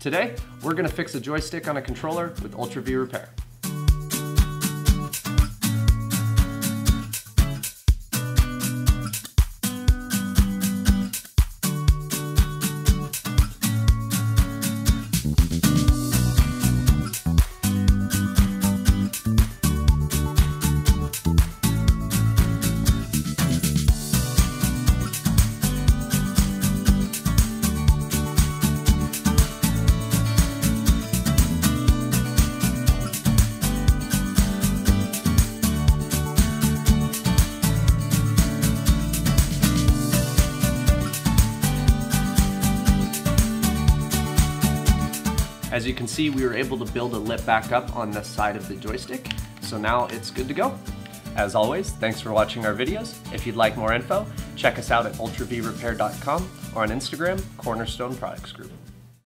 Today, we're going to fix a joystick on a controller with Ultra V Repair. As you can see, we were able to build a lip back up on the side of the joystick, so now it's good to go. As always, thanks for watching our videos. If you'd like more info, check us out at ultravrepair.com or on Instagram, Cornerstone Products Group.